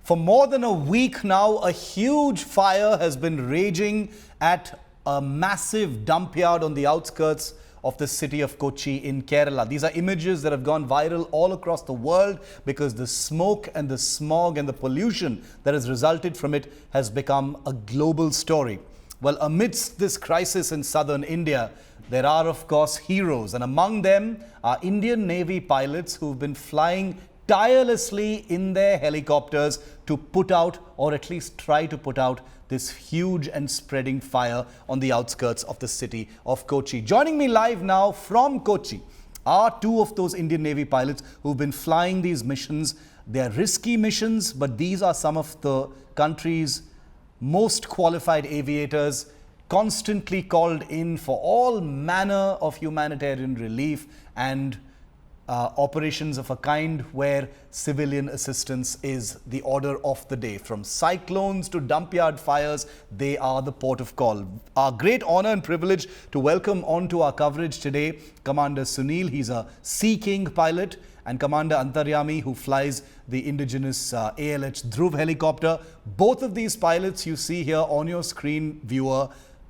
For more than a week now, a huge fire has been raging at a massive dump yard on the outskirts of the city of Kochi in Kerala. These are images that have gone viral all across the world because the smoke and the smog and the pollution that has resulted from it has become a global story. Well, amidst this crisis in southern India, there are, of course, heroes, and among them are Indian Navy pilots who've been flying tirelessly in their helicopters to put out, or at least try to put out, this huge and spreading fire on the outskirts of the city of Kochi. Joining me live now from Kochi are two of those Indian Navy pilots who've been flying these missions. They're risky missions, but these are some of the country's most qualified aviators, constantly called in for all manner of humanitarian relief and operations of a kind where civilian assistance is the order of the day. From cyclones to dump yard fires, they are the port of call. Our great honor and privilege to welcome onto our coverage today Commander Sunil. He's a Sea King pilot, and Commander Antaryami, who flies the indigenous ALH Dhruv helicopter. Both of these pilots you see here on your screen, viewer,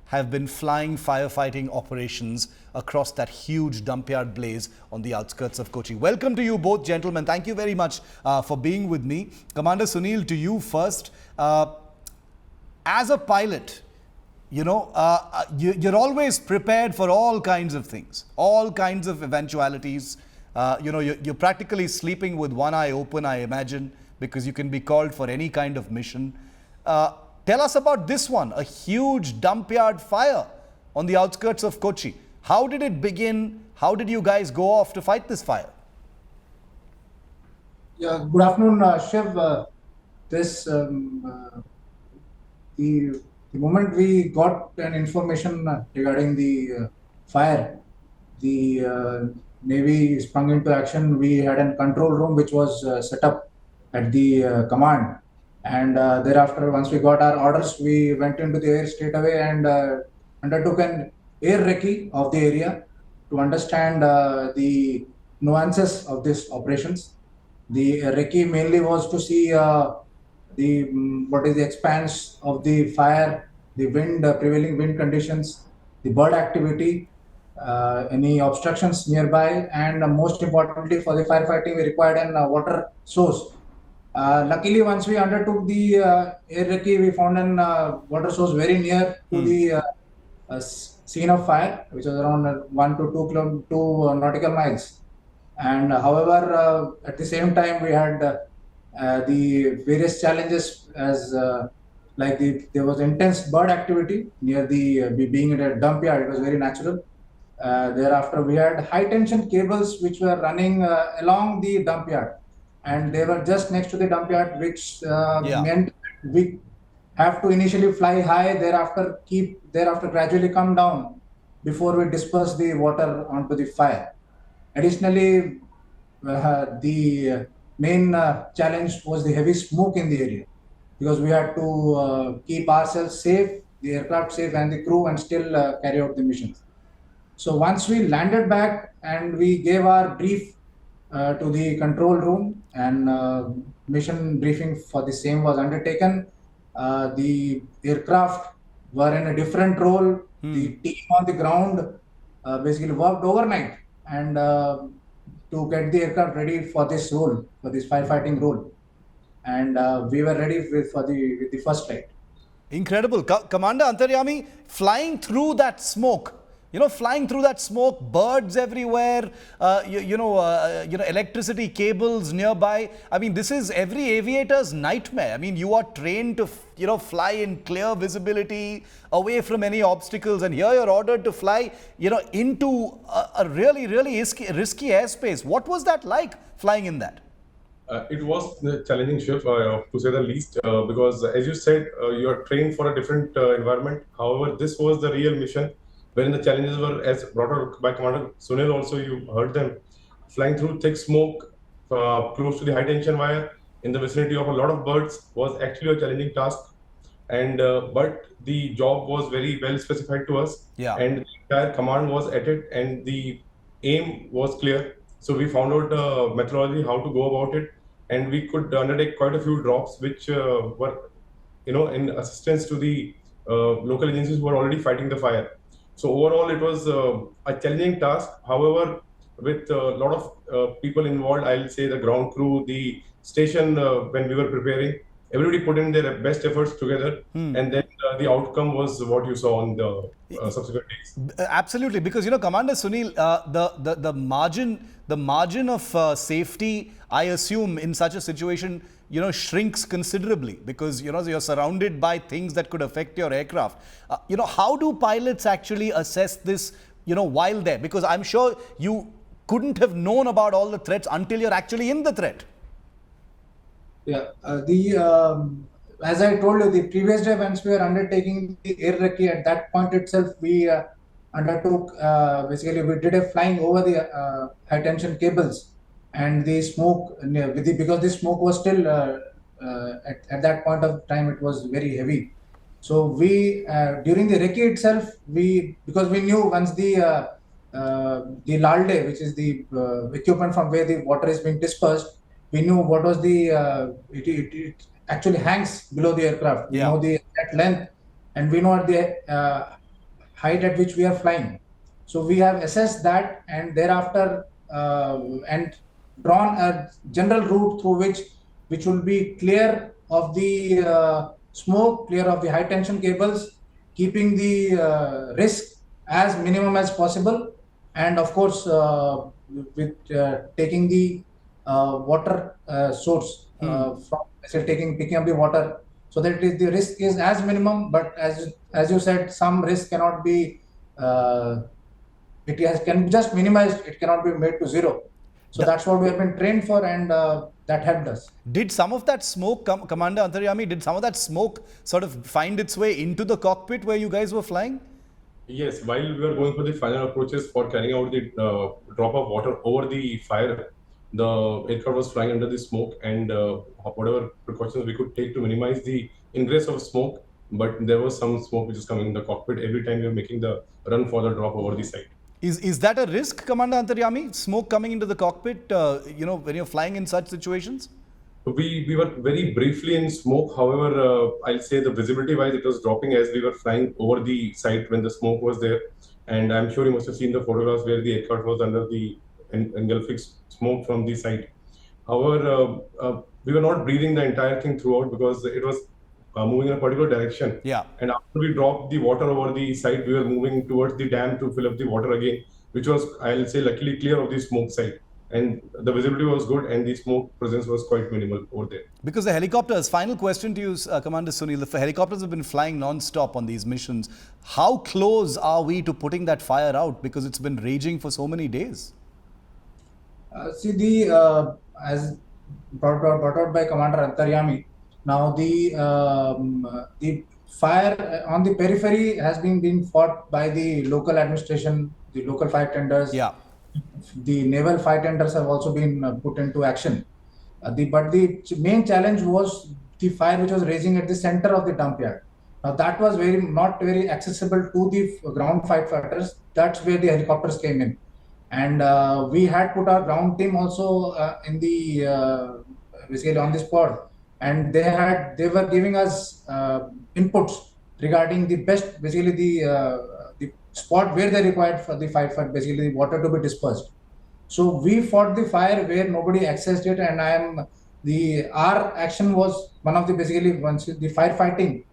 have been flying firefighting operations across that huge dump yard blaze on the outskirts of Kochi. Welcome to you both, gentlemen. Thank you very much for being with me. Commander Sunil, to you first. As a pilot, you're always prepared for all kinds of things, all kinds of eventualities. You're practically sleeping with one eye open, I imagine, because you can be called for any kind of mission. Tell us about this one, a huge dump yard fire on the outskirts of Kochi. How did it begin? How did you guys go off to fight this fire? Yeah, good afternoon, Shiv. The moment we got an information regarding the fire, the Navy sprung into action. We had a control room which was set up at the command. And thereafter, once we got our orders, we went into the air straight away and undertook an air recce of the area to understand the nuances of these operations. The recce mainly was to see what is the expanse of the fire, the wind, prevailing wind conditions, the bird activity, any obstructions nearby, and most importantly for the firefighting, we required a water source. Luckily, once we undertook the air recce, we found an water source very near to the scene of fire, which was around 1 to 2 nautical miles. And however, at the same time, we had the various challenges as there was intense bird activity near the being at a dump yard. It was very natural. Thereafter, we had high tension cables which were running along the dump yard, and they were just next to the dump yard, which meant we have to initially fly high, thereafter gradually come down before we disperse the water onto the fire. Additionally, the main challenge was the heavy smoke in the area, because we had to keep ourselves safe, the aircraft safe, and the crew, and still carry out the missions. So once we landed back and we gave our brief to the control room, and mission briefing for the same was undertaken. The aircraft were in a different role. The team on the ground basically worked overnight and to get the aircraft ready for this role, for this firefighting role. And we were ready with the first flight. Incredible. Commander Antaryami, flying through that smoke, birds everywhere, electricity cables nearby. I mean, this is every aviator's nightmare. I mean, you are trained to, fly in clear visibility, away from any obstacles. And here you're ordered to fly, into a really, really risky airspace. What was that like, flying in that? It was challenging, Shiv, to say the least, because as you said, you are trained for a different environment. However, this was the real mission, wherein the challenges were, as brought out by Commander Sunil also, you heard them, flying through thick smoke, close to the high tension wire, in the vicinity of a lot of birds, was actually a challenging task. And but the job was very well specified to us, and the entire command was at it, and the aim was clear. So we found out methodology, how to go about it, and we could undertake quite a few drops, which were, in assistance to the local agencies who were already fighting the fire. So overall, it was a challenging task. However, with a lot of people involved, I'll say the ground crew, the station, when we were preparing, everybody put in their best efforts together, and then the outcome was what you saw on the subsequent days. Absolutely, because Commander Sunil, the margin of safety, I assume, in such a situation, shrinks considerably because you're surrounded by things that could affect your aircraft. How do pilots actually assess this, while there? Because I'm sure you couldn't have known about all the threats until you're actually in the threat. Yeah, as I told you, the previous day once we were undertaking the air recce, at that point itself we undertook, basically we did a flying over the high tension cables, and the smoke, because the smoke was still at that point of time it was very heavy. So we during the recce itself, because we knew once the lalde, which is the equipment from where the water is being dispersed, we knew what was the it actually hangs below the aircraft. We know the exact length, and we know at the height at which we are flying. So we have assessed that, and thereafter and drawn a general route through which will be clear of the smoke, clear of the high tension cables, keeping the risk as minimum as possible, and of course with taking the water source from picking up the water, so that the risk is as minimum. But as you said, some risk cannot be can be just minimized. It cannot be made to zero. So that's what we have been trained for, and that helped us. Did some of that smoke, Commander Antaryami, did some of that smoke sort of find its way into the cockpit where you guys were flying? Yes, while we were going for the final approaches for carrying out the drop of water over the fire, the aircraft was flying under the smoke, and whatever precautions we could take to minimize the ingress of smoke, but there was some smoke which is coming in the cockpit every time we were making the run for the drop over the site. Is that a risk, Commander Antaryami? Smoke coming into the cockpit, when you're flying in such situations? We were very briefly in smoke. However, I'll say the visibility wise, it was dropping as we were flying over the site when the smoke was there. And I'm sure you must have seen the photographs where the aircraft was under the engulfing smoke from the site. However, we were not breathing the entire thing throughout because it was moving in a particular direction. Yeah. And after we dropped the water over the site, we were moving towards the dam to fill up the water again, which was, I'll say, luckily clear of the smoke site. And the visibility was good, and the smoke presence was quite minimal over there. Because the helicopters, final question to you, Commander Sunil, the helicopters have been flying non-stop on these missions. How close are we to putting that fire out? Because it's been raging for so many days. As brought out by Commander Antaryami, now the fire on the periphery has been being fought by the local administration, the local fire tenders. Yeah. The naval fire tenders have also been put into action. But the main challenge was the fire which was raging at the center of the dump yard. Now that was not very accessible to the ground firefighters. That's where the helicopters came in, and we had put our ground team also in the basically on the spot, and they were giving us inputs regarding the best, basically the spot where they required for the fire, basically the water to be dispersed. So we fought the fire where nobody accessed it, and our action was one of the basically once the firefighting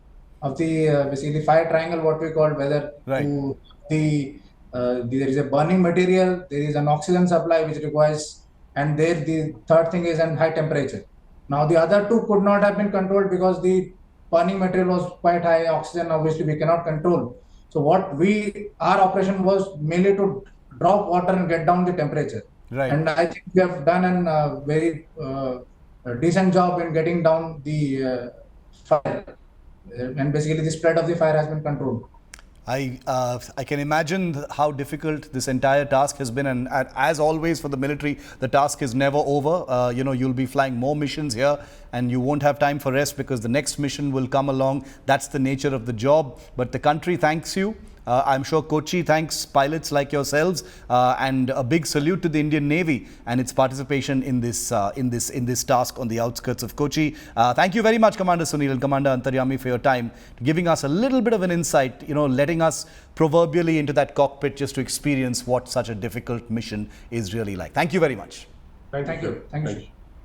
of the basically fire triangle, what we call, whether right. to there is a burning material, there is an oxygen supply which requires, and there the third thing is an high temperature. Now the other two could not have been controlled because the burning material was quite high, oxygen obviously we cannot control. So our operation was mainly to drop water and get down the temperature. Right. And I think we have done a very decent job in getting down the fire, and basically the spread of the fire has been controlled. I can imagine how difficult this entire task has been, and as always for the military, the task is never over. You'll be flying more missions here, and you won't have time for rest because the next mission will come along. That's the nature of the job. But the country thanks you I'm sure Kochi thanks pilots like yourselves, and a big salute to the Indian Navy and its participation in this task on the outskirts of Kochi. Thank you very much, Commander Sunil and Commander Antaryami, for your time, giving us a little bit of an insight, letting us proverbially into that cockpit just to experience what such a difficult mission is really like. Thank you very much. Thank you. Thank you.